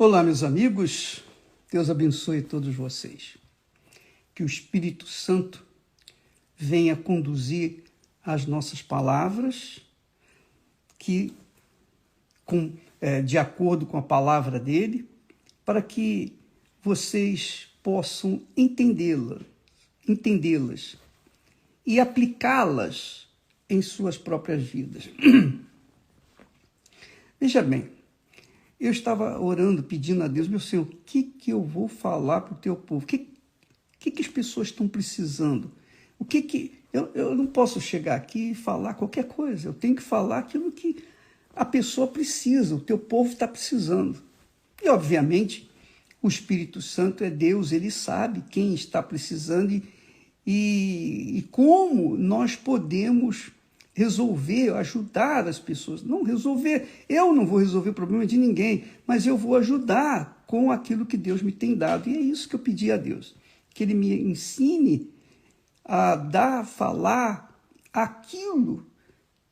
Olá, meus amigos, Deus abençoe todos vocês. Que o Espírito Santo venha conduzir as nossas palavras, de acordo com a palavra dele, para que vocês possam entendê-las e aplicá-las em suas próprias vidas. Veja bem, eu estava orando, pedindo a Deus, meu Senhor, o que eu vou falar para o teu povo? O que as pessoas estão precisando? Eu não posso chegar aqui e falar qualquer coisa, eu tenho que falar aquilo que a pessoa precisa, o teu povo está precisando. E, obviamente, o Espírito Santo é Deus, ele sabe quem está precisando e como nós podemos resolver, ajudar as pessoas. Não resolver, eu não vou resolver o problema de ninguém, mas eu vou ajudar com aquilo que Deus me tem dado. E é isso que eu pedi a Deus, que Ele me ensine a falar aquilo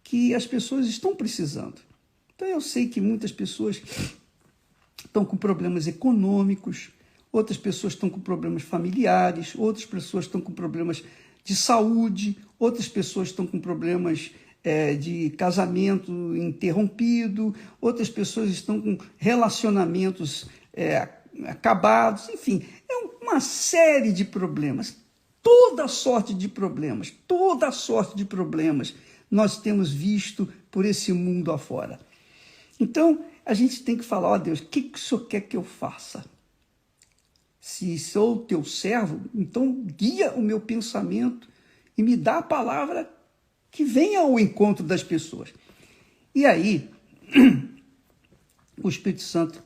que as pessoas estão precisando. Então eu sei que muitas pessoas estão com problemas econômicos, outras pessoas estão com problemas familiares, outras pessoas estão com problemas de saúde, outras pessoas estão com problemas de casamento interrompido, outras pessoas estão com relacionamentos acabados, enfim, é uma série de problemas, toda sorte de problemas nós temos visto por esse mundo afora. Então, a gente tem que falar, ó Deus, o que o Senhor quer que eu faça? Se sou teu servo, então guia o meu pensamento e me dá a palavra que venha ao encontro das pessoas. E aí, o Espírito Santo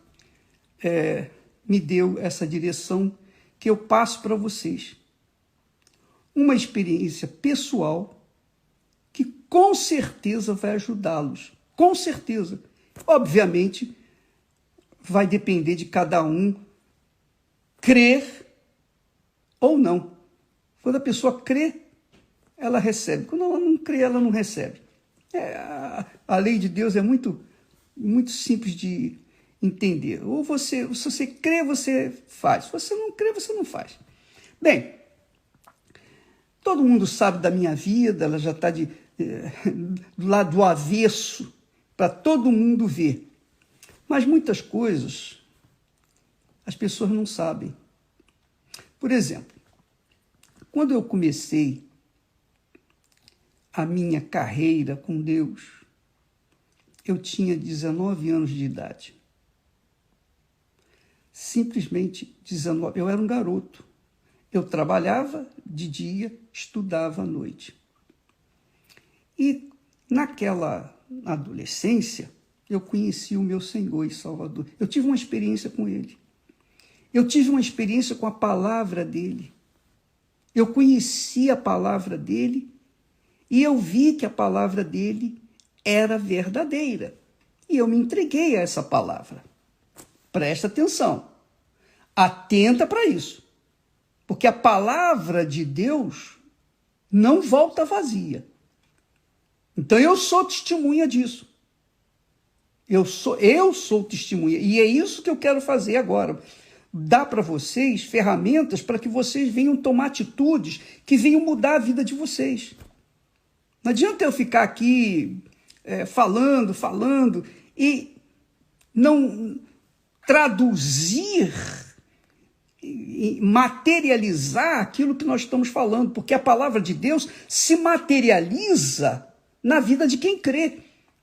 me deu essa direção que eu passo para vocês. Uma experiência pessoal que com certeza vai ajudá-los. Com certeza. Obviamente, vai depender de cada um crer ou não. Quando a pessoa crê, ela recebe. Quando ela não crê, ela não recebe. A lei de Deus é muito, muito simples de entender. Ou se você crê, você faz. Se você não crê, você não faz. Bem, todo mundo sabe da minha vida, ela já está do lado do avesso, para todo mundo ver. Mas muitas coisas as pessoas não sabem. Por exemplo, quando eu comecei a minha carreira com Deus, eu tinha 19 anos de idade. Simplesmente 19. Eu era um garoto. Eu trabalhava de dia, estudava à noite. E naquela adolescência, eu conheci o meu Senhor e Salvador. Eu tive uma experiência com Ele. Eu tive uma experiência com a palavra dEle. Eu conheci a palavra dEle e eu vi que a palavra dEle era verdadeira. E eu me entreguei a essa palavra. Presta atenção. Atenta para isso. Porque a palavra de Deus não volta vazia. Então eu sou testemunha disso. Eu sou testemunha. E é isso que eu quero fazer agora. Dar para vocês ferramentas para que vocês venham tomar atitudes que venham mudar a vida de vocês. Não adianta eu ficar aqui falando e não traduzir e materializar aquilo que nós estamos falando, porque a palavra de Deus se materializa na vida de quem crê.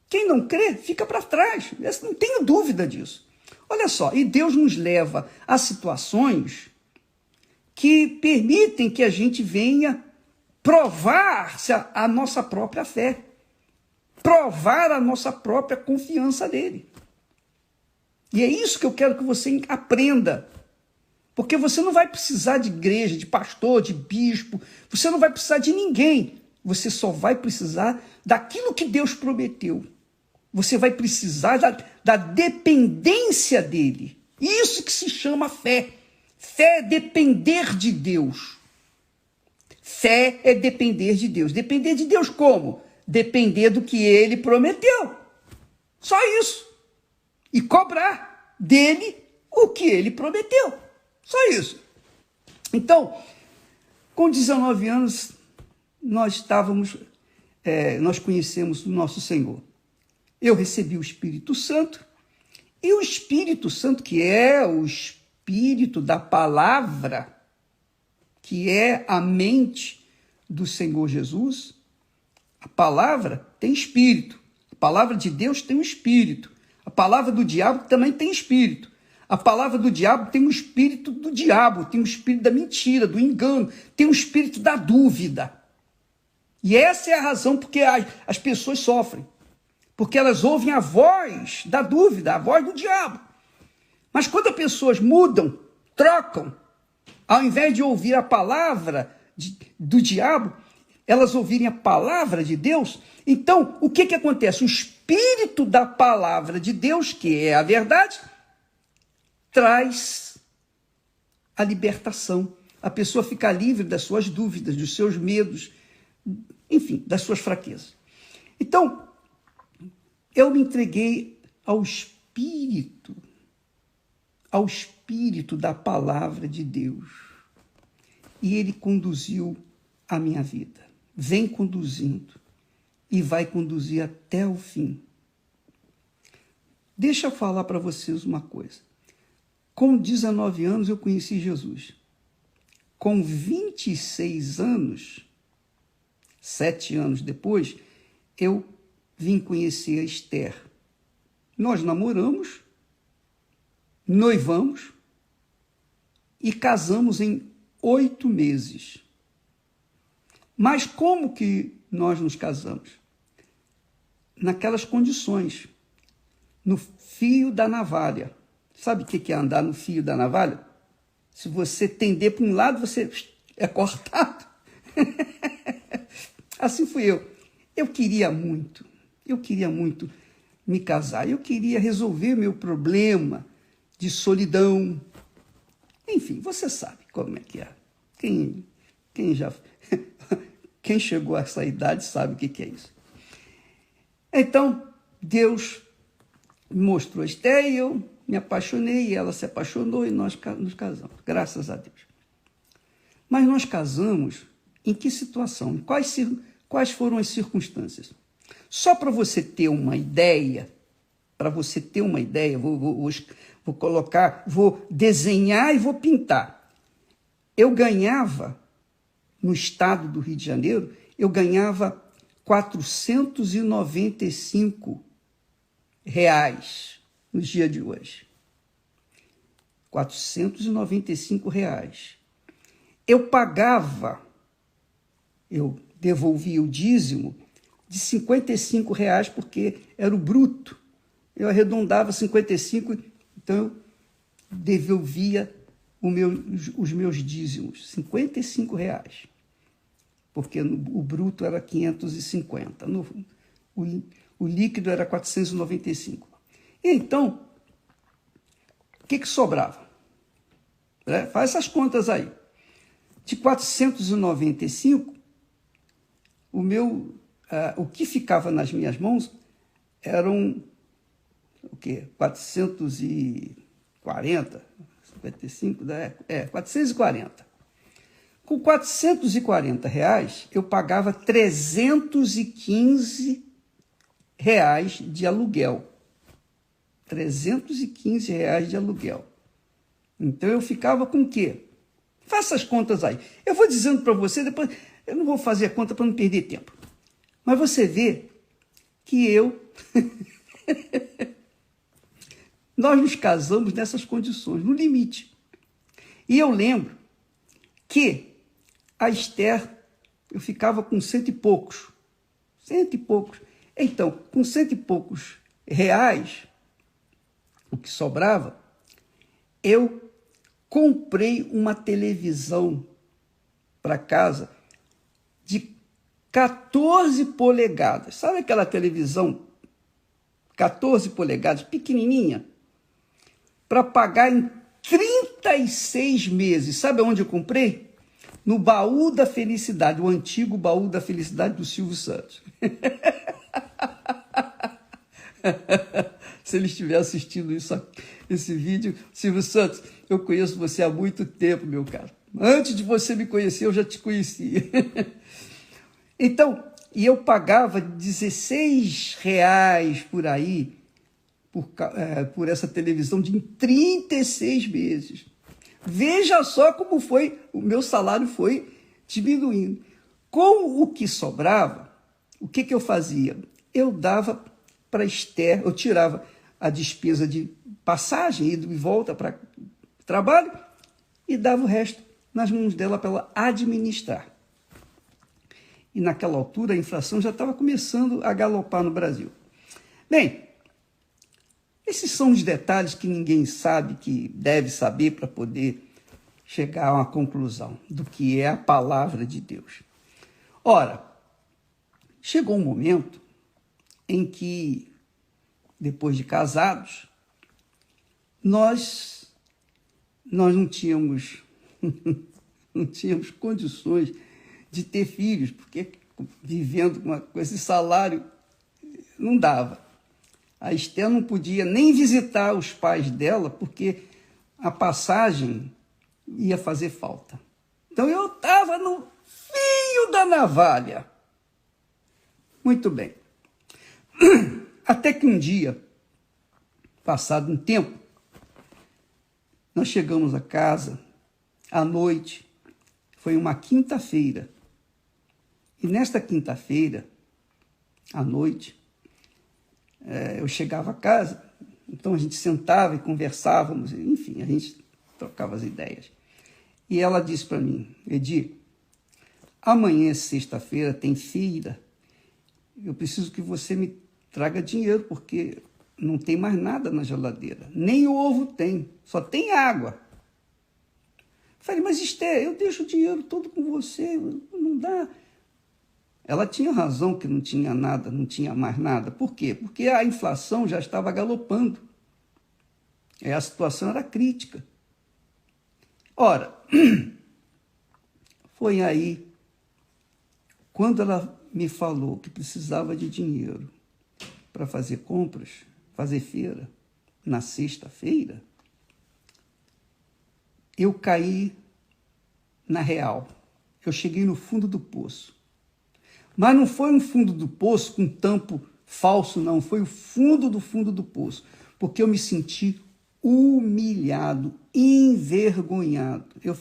Quem não crê, fica para trás. Eu não tenho dúvida disso. Olha só, e Deus nos leva a situações que permitem que a gente venha provar a nossa própria fé, provar a nossa própria confiança nele. E é isso que eu quero que você aprenda. Porque você não vai precisar de igreja, de pastor, de bispo, você não vai precisar de ninguém. Você só vai precisar daquilo que Deus prometeu. Você vai precisar da dependência dele. Isso que se chama fé. Fé é depender de Deus. Fé é depender de Deus. Depender de Deus como? Depender do que ele prometeu. Só isso. E cobrar dele o que ele prometeu. Só isso. Então, com 19 anos, nós conhecemos o nosso Senhor. Eu recebi o Espírito Santo, e o Espírito Santo, que é o Espírito da palavra, que é a mente do Senhor Jesus, a palavra tem espírito, a palavra de Deus tem um espírito, a palavra do diabo também tem espírito, a palavra do diabo tem o espírito do diabo, tem o espírito da mentira, do engano, tem o espírito da dúvida. E essa é a razão porque as pessoas sofrem, porque elas ouvem a voz da dúvida, a voz do diabo. Mas quando as pessoas mudam, trocam, ao invés de ouvir a palavra do diabo, elas ouvirem a palavra de Deus, então o que acontece? O espírito da palavra de Deus, que é a verdade, traz a libertação. A pessoa fica livre das suas dúvidas, dos seus medos, enfim, das suas fraquezas. Então, eu me entreguei ao Espírito da palavra de Deus. E ele conduziu a minha vida. Vem conduzindo e vai conduzir até o fim. Deixa eu falar para vocês uma coisa. Com 19 anos eu conheci Jesus. Com 26 anos, 7 anos depois, eu vim conhecer a Esther. Nós namoramos, noivamos e casamos em 8 meses. Mas como que nós nos casamos? Naquelas condições, no fio da navalha. Sabe o que é andar no fio da navalha? Se você tender para um lado, você é cortado. Assim fui eu. Eu queria muito me casar. Eu queria resolver meu problema de solidão. Enfim, você sabe como é que é. Quem chegou a essa idade sabe o que é isso. Então, Deus me mostrou a Esther e eu me apaixonei, e ela se apaixonou e nós nos casamos, graças a Deus. Mas nós casamos em que situação? Quais foram as circunstâncias? Só para você ter uma ideia, vou colocar, vou desenhar e vou pintar. Eu ganhava, no estado do Rio de Janeiro, eu ganhava R$ 495 nos dias de hoje. R$ 495. Eu devolvia o dízimo de R$ 55, porque era o bruto. Eu arredondava 55, então eu devolvia os meus dízimos, R$ 55, porque o bruto era 550, o líquido era 495. E então, o que sobrava? Faz essas contas aí. De 495, o que ficava nas minhas mãos eram o quê? 440, 55, 440. Com R$ 440, eu pagava R$ 315 de aluguel. R$ 315 de aluguel. Então eu ficava com o quê? Faça as contas aí. Eu vou dizendo para você, depois eu não vou fazer a conta para não perder tempo. Mas você vê que nós nos casamos nessas condições, no limite. E eu lembro que a Esther, eu ficava com cento e poucos. Então, com cento e poucos reais, o que sobrava, eu comprei uma televisão para casa de 14 polegadas. Sabe aquela televisão 14 polegadas, pequenininha? Para pagar em 36 meses. Sabe onde eu comprei? No Baú da Felicidade, o antigo Baú da Felicidade do Silvio Santos. Se ele estiver assistindo isso, esse vídeo. Silvio Santos, eu conheço você há muito tempo, meu caro. Antes de você me conhecer, eu já te conhecia. Então, e eu pagava R$16 por aí, por essa televisão em 36 meses. Veja só como foi, o meu salário foi diminuindo. Com o que sobrava, o que eu fazia? Eu dava para Esther, eu tirava a despesa de passagem, ida e volta para o trabalho, e dava o resto nas mãos dela para ela administrar. E naquela altura a inflação já estava começando a galopar no Brasil. Bem, esses são os detalhes que ninguém sabe, que deve saber para poder chegar a uma conclusão do que é a palavra de Deus. Ora, chegou um momento em que, depois de casados, nós não tínhamos, não tínhamos condições de ter filhos, porque vivendo com esse salário não dava. A Esther não podia nem visitar os pais dela, porque a passagem ia fazer falta. Então eu estava no fio da navalha. Muito bem. Até que um dia, passado um tempo, nós chegamos a casa à noite, foi uma quinta-feira. E nesta quinta-feira, à noite, eu chegava a casa, então a gente sentava e conversávamos, enfim, a gente trocava as ideias. E ela disse para mim, Edir, amanhã, sexta-feira, tem feira, eu preciso que você me traga dinheiro, porque não tem mais nada na geladeira, nem ovo tem, só tem água. Falei, mas Esther, eu deixo o dinheiro todo com você, não dá. Ela tinha razão que não tinha nada, não tinha mais nada. Por quê? Porque a inflação já estava galopando. A situação era crítica. Ora, foi aí, quando ela me falou que precisava de dinheiro para fazer compras, fazer feira, na sexta-feira, eu caí na real. Eu cheguei no fundo do poço. Mas não foi um fundo do poço com tampo falso, não. Foi o fundo do poço. Porque eu me senti humilhado, envergonhado. Eu,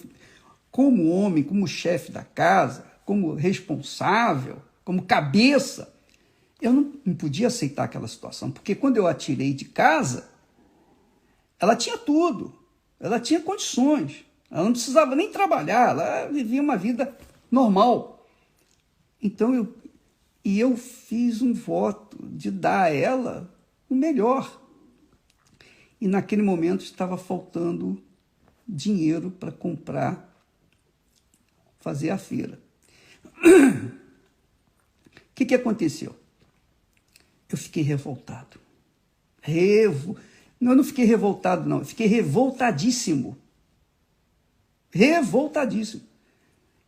como homem, como chefe da casa, como responsável, como cabeça, eu não podia aceitar aquela situação. Porque quando eu a tirei de casa, ela tinha tudo. Ela tinha condições. Ela não precisava nem trabalhar. Ela vivia uma vida normal. Então, eu fiz um voto de dar a ela o melhor. E naquele momento estava faltando dinheiro para comprar, fazer a feira. O que aconteceu? Eu fiquei revoltado. Não, eu não fiquei revoltado, não. Eu fiquei revoltadíssimo. Revoltadíssimo.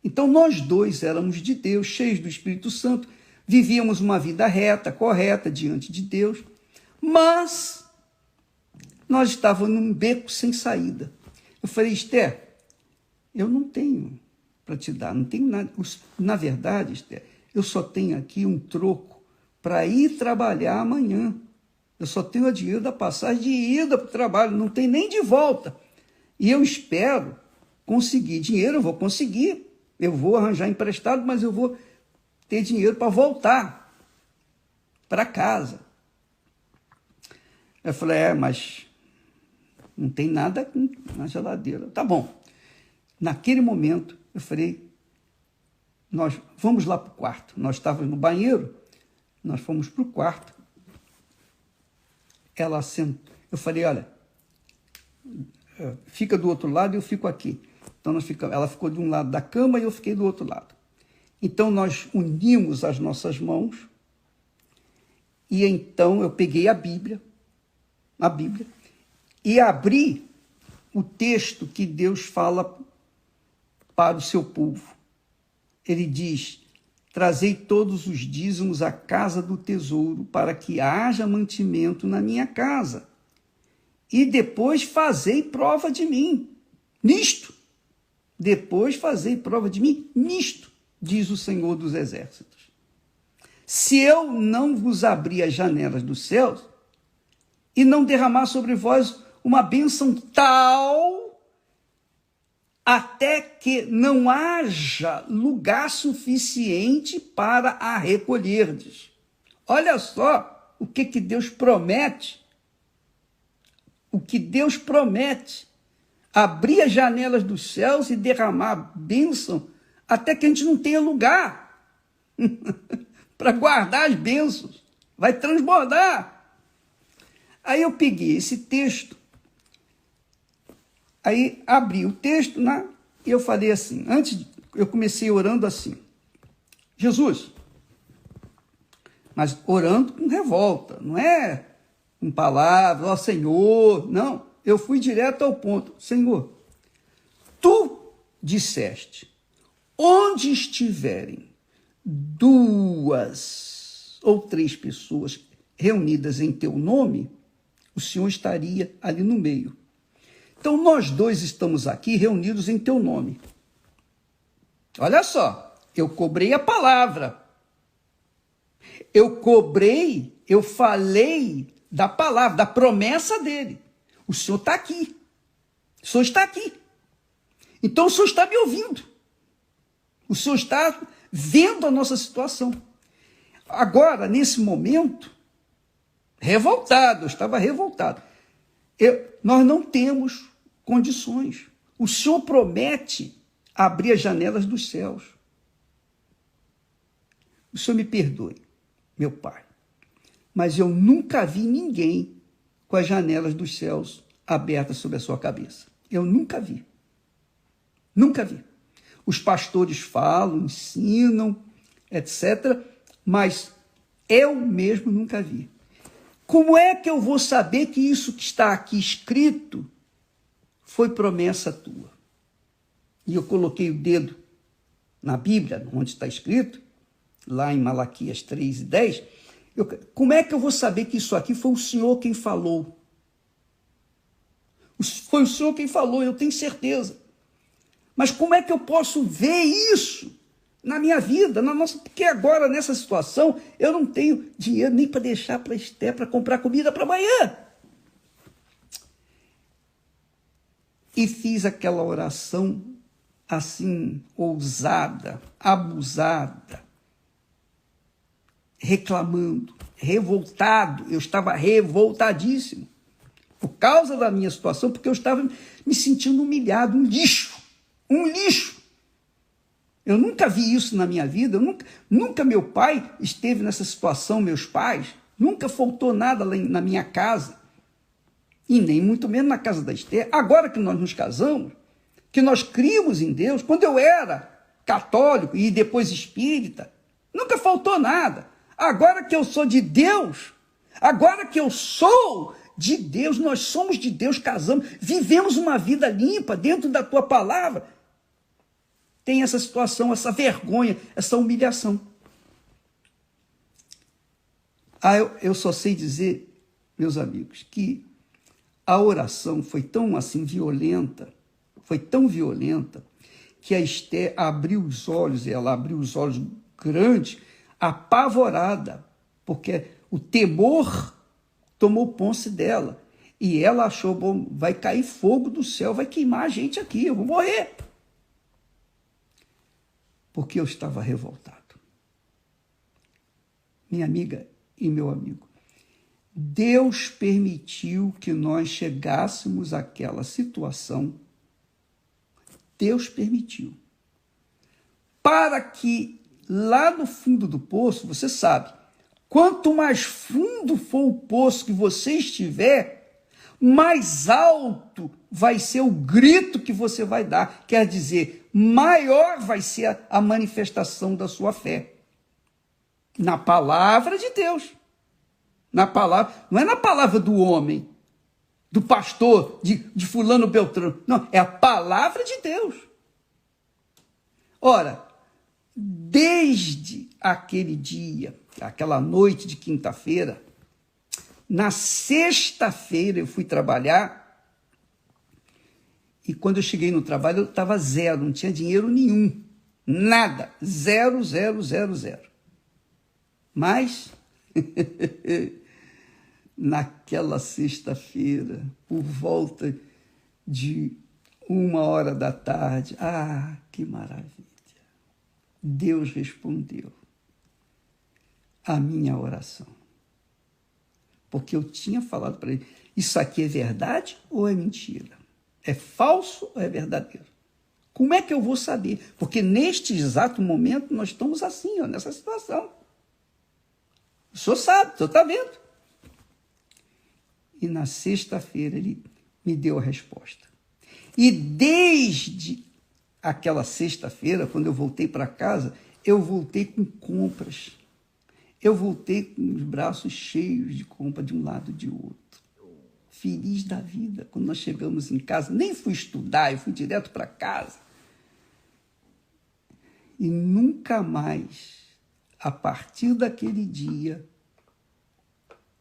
Então, nós dois éramos de Deus, cheios do Espírito Santo, vivíamos uma vida reta, correta, diante de Deus, mas nós estávamos num beco sem saída. Eu falei, Esther, eu não tenho para te dar, não tenho nada. Na verdade, Esther, eu só tenho aqui um troco para ir trabalhar amanhã. Eu só tenho o dinheiro da passagem de ida para o trabalho, não tem nem de volta. E eu espero conseguir dinheiro, eu vou conseguir. Eu vou arranjar emprestado, mas eu vou ter dinheiro para voltar para casa. Eu falei, mas não tem nada na geladeira. Tá bom. Naquele momento, eu falei, nós vamos lá para o quarto. Nós estávamos no banheiro, nós fomos para o quarto. Ela sentou. Eu falei, olha, fica do outro lado e eu fico aqui. Então, ela ficou de um lado da cama e eu fiquei do outro lado. Então, nós unimos as nossas mãos e então eu peguei a Bíblia, e abri o texto que Deus fala para o seu povo. Ele diz, trazei todos os dízimos à casa do tesouro para que haja mantimento na minha casa. e depois fazei prova de mim nisto. Depois fazei prova de mim nisto, diz o Senhor dos Exércitos. Se eu não vos abrir as janelas dos céus e não derramar sobre vós uma bênção tal até que não haja lugar suficiente para a recolherdes. Olha só o que Deus promete. O que Deus promete. Abrir as janelas dos céus e derramar bênção até que a gente não tenha lugar para guardar as bênçãos. Vai transbordar. Aí eu peguei esse texto, aí abri o texto, né, e eu falei assim, eu comecei orando assim, Jesus, mas orando com revolta, não é com palavras, ó Senhor, não. Eu fui direto ao ponto. Senhor, tu disseste, onde estiverem 2 ou 3 pessoas reunidas em teu nome, o Senhor estaria ali no meio. Então, nós 2 estamos aqui reunidos em teu nome. Olha só, eu cobrei a palavra. Eu falei da palavra, da promessa dele. O Senhor está aqui. O Senhor está aqui. Então o Senhor está me ouvindo. O Senhor está vendo a nossa situação. Agora, nesse momento, revoltado, eu estava revoltado. Nós não temos condições. O Senhor promete abrir as janelas dos céus. O Senhor me perdoe, meu Pai, mas eu nunca vi ninguém com as janelas dos céus abertas sobre a sua cabeça. Eu nunca vi. Nunca vi. Os pastores falam, ensinam, etc., mas eu mesmo nunca vi. Como é que eu vou saber que isso que está aqui escrito foi promessa tua? E eu coloquei o dedo na Bíblia, onde está escrito, lá em Malaquias 3:10, como é que eu vou saber que isso aqui foi o Senhor quem falou? Foi o Senhor quem falou, eu tenho certeza. Mas como é que eu posso ver isso na minha vida, porque agora, nessa situação, eu não tenho dinheiro nem para deixar para Esther, para comprar comida para amanhã. E fiz aquela oração assim, ousada, abusada, reclamando, revoltado. Eu estava revoltadíssimo por causa da minha situação, porque eu estava me sentindo humilhado, um lixo. Eu nunca vi isso na minha vida, nunca meu pai esteve nessa situação, meus pais, nunca faltou nada lá na minha casa, e nem muito menos na casa da Esther. Agora que nós nos casamos, que nós criamos em Deus, quando eu era católico e depois espírita, nunca faltou nada. Agora que eu sou de Deus, agora que eu sou de Deus, nós somos de Deus, casamos, vivemos uma vida limpa dentro da tua palavra, tem essa situação, essa vergonha, essa humilhação. Eu só sei dizer, meus amigos, que a oração foi tão assim violenta, que a Esther abriu os olhos, ela abriu os olhos grandes, apavorada, porque o temor tomou posse dela. E ela achou, bom, vai cair fogo do céu, vai queimar a gente aqui, eu vou morrer. Porque eu estava revoltado. Minha amiga e meu amigo, Deus permitiu que nós chegássemos àquela situação. Deus permitiu. Para que lá no fundo do poço, você sabe, quanto mais fundo for o poço que você estiver, mais alto vai ser o grito que você vai dar. Quer dizer, maior vai ser a manifestação da sua fé. Na palavra de Deus. Na palavra, não é na palavra do homem, do pastor, de fulano Beltrano. Não, é a palavra de Deus. Ora, desde aquele dia, aquela noite de quinta-feira, Na sexta-feira eu fui trabalhar e quando eu cheguei no trabalho eu estava zero, não tinha dinheiro nenhum, nada, zero, zero, zero, zero. Mas, naquela sexta-feira, por volta de 1h da tarde, que maravilha! Deus respondeu a minha oração. Porque eu tinha falado para ele, isso aqui é verdade ou é mentira? É falso ou é verdadeiro? Como é que eu vou saber? Porque neste exato momento nós estamos assim, nessa situação. O senhor sabe, o senhor está vendo. E na sexta-feira ele me deu a resposta. E desde aquela sexta-feira, quando eu voltei para casa, eu voltei com compras. Eu voltei com os braços cheios de compra de um lado e de outro. Feliz da vida. Quando nós chegamos em casa, nem fui estudar, eu fui direto para casa. E nunca mais, a partir daquele dia,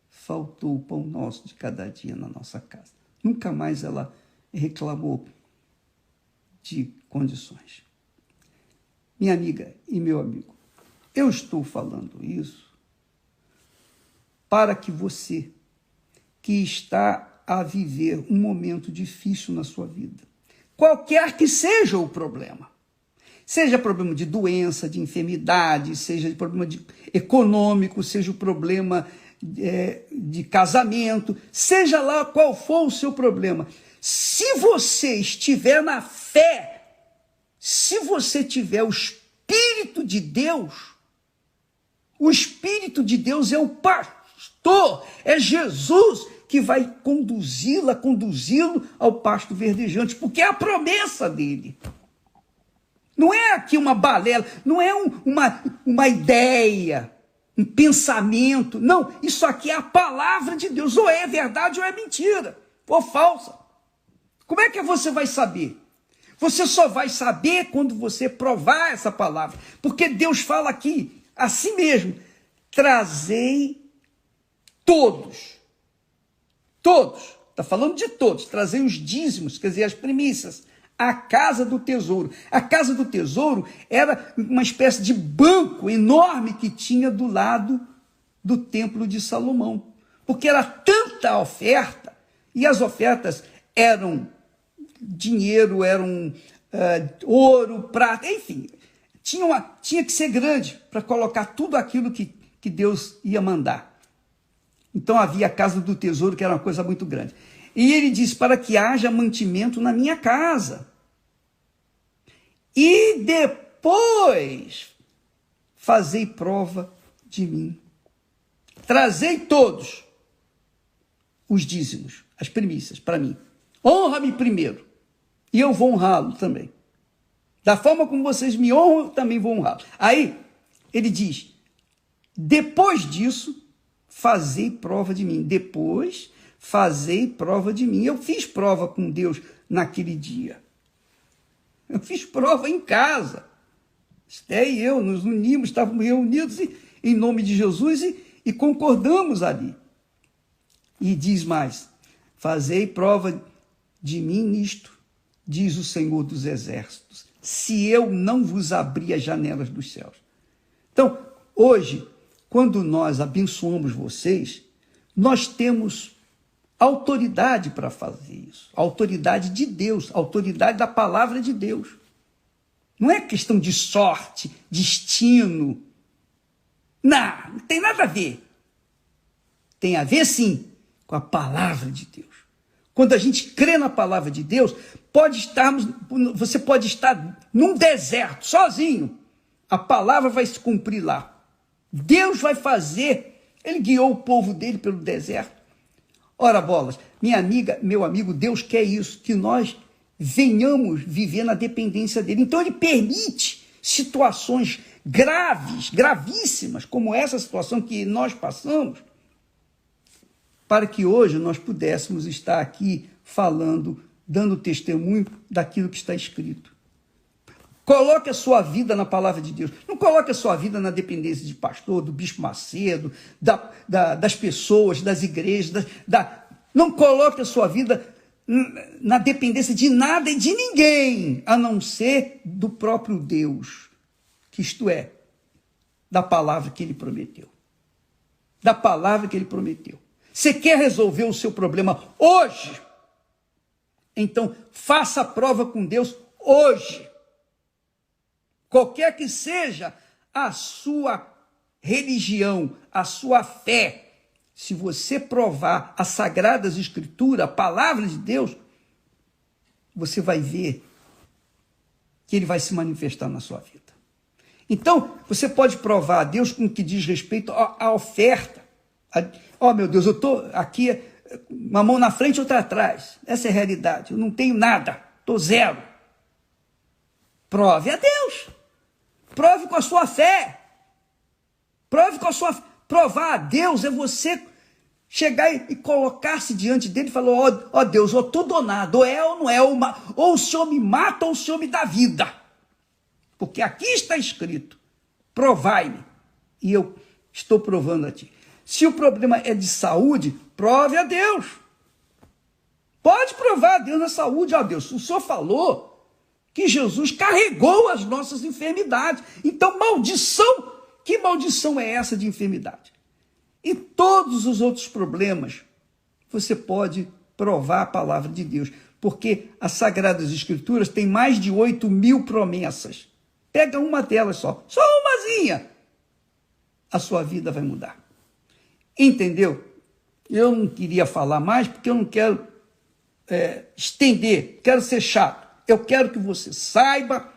faltou o pão nosso de cada dia na nossa casa. Nunca mais ela reclamou de condições. Minha amiga e meu amigo, eu estou falando isso para que você, que está a viver um momento difícil na sua vida, qualquer que seja o problema, seja problema de doença, de enfermidade, seja problema econômico, seja o problema de casamento, seja lá qual for o seu problema, se você estiver na fé, se você tiver o Espírito de Deus, o Espírito de Deus é o pastor, é Jesus que vai conduzi-lo ao pasto verdejante, porque é a promessa dele. Não é aqui uma balela, não é uma ideia, um pensamento. Não, isso aqui é a palavra de Deus. Ou é verdade ou é mentira, ou falsa. Como é que você vai saber? Você só vai saber quando você provar essa palavra. Porque Deus fala aqui, assim mesmo, trazei todos. Todos. Está falando de todos. Trazei os dízimos, quer dizer, as primícias. A casa do tesouro. A casa do tesouro era uma espécie de banco enorme que tinha do lado do templo de Salomão. Porque era tanta oferta, e as ofertas eram dinheiro, eram ouro, prata, enfim. Tinha que ser grande para colocar tudo aquilo que Deus ia mandar. Então havia a casa do tesouro, que era uma coisa muito grande. E ele diz, para que haja mantimento na minha casa. E depois fazei prova de mim. Trazei todos os dízimos, as primícias para mim. Honra-me primeiro, e eu vou honrá-lo também. Da forma como vocês me honram, eu também vou honrá-lo. Aí, ele diz, depois disso, fazei prova de mim. Depois, fazei prova de mim. Eu fiz prova com Deus naquele dia. Eu fiz prova em casa. Esté e eu nos unimos, estávamos reunidos em nome de Jesus e concordamos ali. E diz mais, fazei prova de mim nisto, diz o Senhor dos Exércitos, se eu não vos abrir as janelas dos céus. Então, hoje, quando nós abençoamos vocês, nós temos autoridade para fazer isso. Autoridade de Deus, autoridade da palavra de Deus. Não é questão de sorte, destino. Não tem nada a ver. Tem a ver, sim, com a palavra de Deus. Quando a gente crê na palavra de Deus, você pode estar num deserto, sozinho. A palavra vai se cumprir lá. Deus vai fazer. Ele guiou o povo dele pelo deserto. Ora, bolas, minha amiga, meu amigo, Deus quer isso, que nós venhamos viver na dependência dele. Então ele permite situações graves, gravíssimas, como essa situação que nós passamos, para que hoje nós pudéssemos estar aqui falando, dando testemunho daquilo que está escrito. Coloque a sua vida na palavra de Deus. Não coloque a sua vida na dependência de pastor, do bispo Macedo, das pessoas, das igrejas. Não coloque a sua vida na dependência de nada e de ninguém, a não ser do próprio Deus, que isto é, da palavra que ele prometeu. Da palavra que ele prometeu. Você quer resolver o seu problema hoje? Então, faça a prova com Deus hoje. Qualquer que seja a sua religião, a sua fé, se você provar as Sagradas Escrituras, a palavra de Deus, você vai ver que ele vai se manifestar na sua vida. Então, você pode provar a Deus com o que diz respeito à oferta. Meu Deus, eu estou aqui, uma mão na frente e outra atrás. Essa é a realidade. Eu não tenho nada, estou zero. Prove a Deus. Prove com a sua fé. Prove com a sua fé. Provar a Deus é você chegar e colocar-se diante dele e falar, ó Deus, eu estou donado, ou é ou não é, ou o Senhor me mata ou o Senhor me dá vida. Porque aqui está escrito, provai-me, e eu estou provando a ti. Se o problema é de saúde, prove a Deus. Pode provar a Deus na saúde. Ó Deus, o Senhor falou que Jesus carregou as nossas enfermidades. Então, maldição, que maldição é essa de enfermidade? E todos os outros problemas, você pode provar a palavra de Deus. Porque as Sagradas Escrituras têm mais de 8.000 promessas. Pega uma delas só umazinha. A sua vida vai mudar. Entendeu? Eu não queria falar mais porque eu não quero estender, quero ser chato. Eu quero que você saiba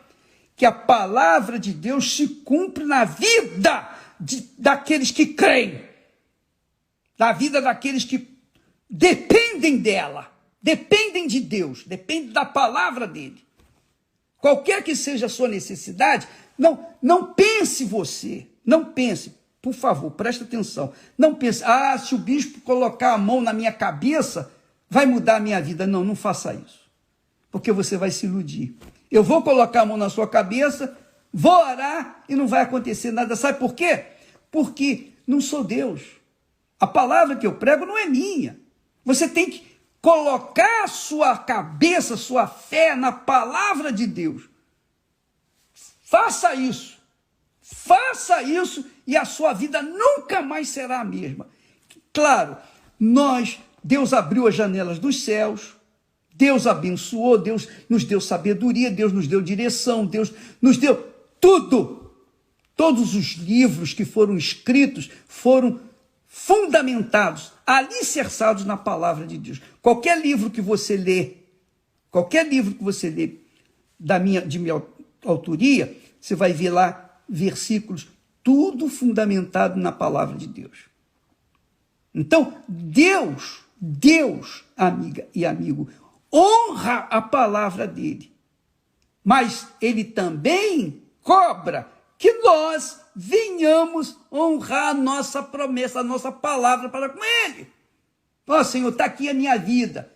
que a palavra de Deus se cumpre na vida daqueles que creem, na vida daqueles que dependem dela, dependem de Deus, dependem da palavra dele. Qualquer que seja a sua necessidade, não pense você, não pense, por favor, preste atenção, não pense, se o bispo colocar a mão na minha cabeça, vai mudar a minha vida. Não, não faça isso, porque você vai se iludir. Eu vou colocar a mão na sua cabeça, vou orar e não vai acontecer nada. Sabe por quê? Porque não sou Deus. A palavra que eu prego não é minha. Você tem que colocar a sua cabeça, sua fé na palavra de Deus. Faça isso. Faça isso e a sua vida nunca mais será a mesma. Claro, Deus abriu as janelas dos céus, Deus abençoou, Deus nos deu sabedoria, Deus nos deu direção, Deus nos deu tudo. Todos os livros que foram escritos foram fundamentados, alicerçados na palavra de Deus. Qualquer livro que você lê de minha autoria, você vai ver lá versículos, tudo fundamentado na palavra de Deus. Então, Deus, amiga e amigo, honra a palavra dele, mas ele também cobra que nós venhamos honrar a nossa promessa, a nossa palavra para com ele. Senhor, está aqui a minha vida.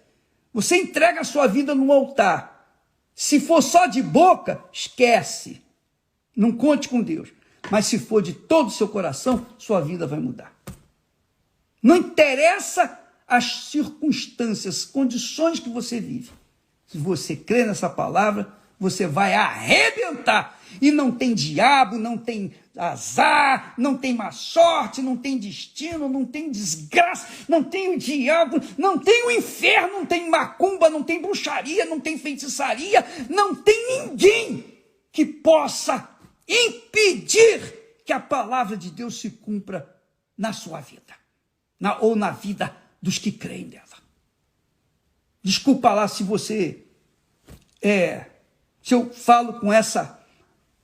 Você entrega a sua vida no altar. Se for só de boca, esquece. Não conte com Deus. Mas se for de todo o seu coração, sua vida vai mudar. Não interessa as circunstâncias, condições que você vive. Se você crê nessa palavra, você vai arrebentar. E não tem diabo, não tem azar, não tem má sorte, não tem destino, não tem desgraça, não tem o diabo, não tem o inferno, não tem macumba, não tem bruxaria, não tem feitiçaria, não tem ninguém que possa impedir que a palavra de Deus se cumpra na sua vida, ou na vida dos que creem nela. Desculpa lá se eu falo com essa,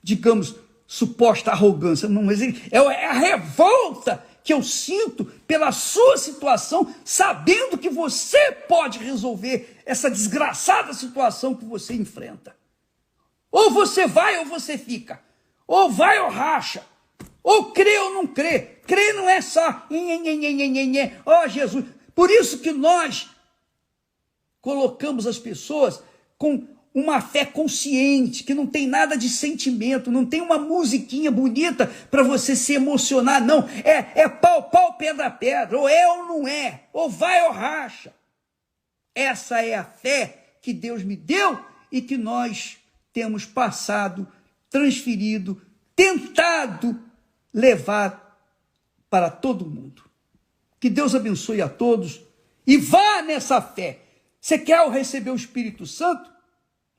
digamos, suposta arrogância, não, mas é a revolta que eu sinto pela sua situação, sabendo que você pode resolver essa desgraçada situação que você enfrenta. Ou você vai ou você fica. Ou vai ou racha. Ou crê ou não crê. Crê não é só Jesus. Por isso que nós colocamos as pessoas com uma fé consciente, que não tem nada de sentimento, não tem uma musiquinha bonita para você se emocionar, não. É pau, pau, pedra, pedra, ou é ou não é, ou vai ou racha. Essa é a fé que Deus me deu e que nós temos passado, transferido, tentado levar para todo mundo. Que Deus abençoe a todos e vá nessa fé. Você quer receber o Espírito Santo?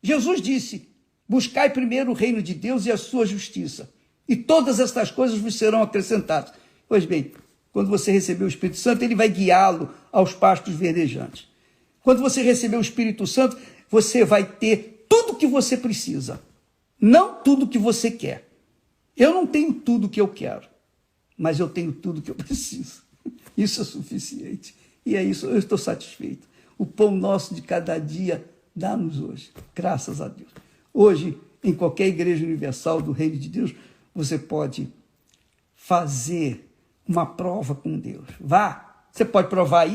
Jesus disse, buscai primeiro o reino de Deus e a sua justiça, e todas estas coisas vos serão acrescentadas. Pois bem, quando você receber o Espírito Santo, ele vai guiá-lo aos pastos verdejantes. Quando você receber o Espírito Santo, você vai ter tudo o que você precisa, não tudo o que você quer. Eu não tenho tudo o que eu quero, mas eu tenho tudo o que eu preciso. Isso é suficiente. E é isso, eu estou satisfeito. O pão nosso de cada dia dá-nos hoje, graças a Deus. Hoje, em qualquer igreja universal do Reino de Deus, você pode fazer uma prova com Deus. Vá, você pode provar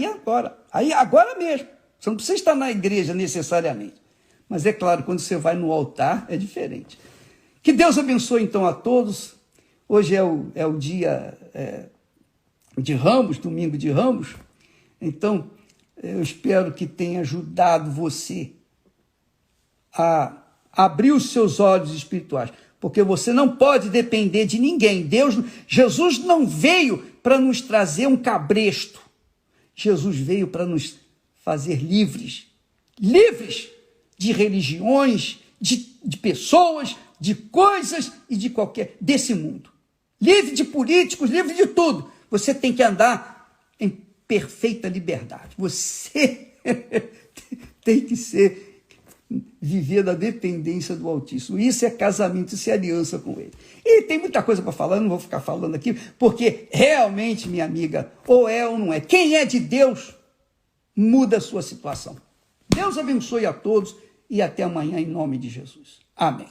aí agora mesmo. Você não precisa estar na igreja necessariamente. Mas é claro, quando você vai no altar, é diferente. Que Deus abençoe então a todos. Hoje é o dia de Ramos, domingo de Ramos. Então, eu espero que tenha ajudado você a abrir os seus olhos espirituais, porque você não pode depender de ninguém. Jesus não veio para nos trazer um cabresto. Jesus veio para nos fazer livres de religiões, de pessoas, de coisas e desse mundo. Livre de políticos, livre de tudo. Você tem que andar em perfeita liberdade. Você tem que viver da dependência do Altíssimo. Isso é casamento, isso é aliança com ele. E tem muita coisa para falar, não vou ficar falando aqui, porque realmente, minha amiga, ou é ou não é. Quem é de Deus, muda a sua situação. Deus abençoe a todos e até amanhã, em nome de Jesus. Amém.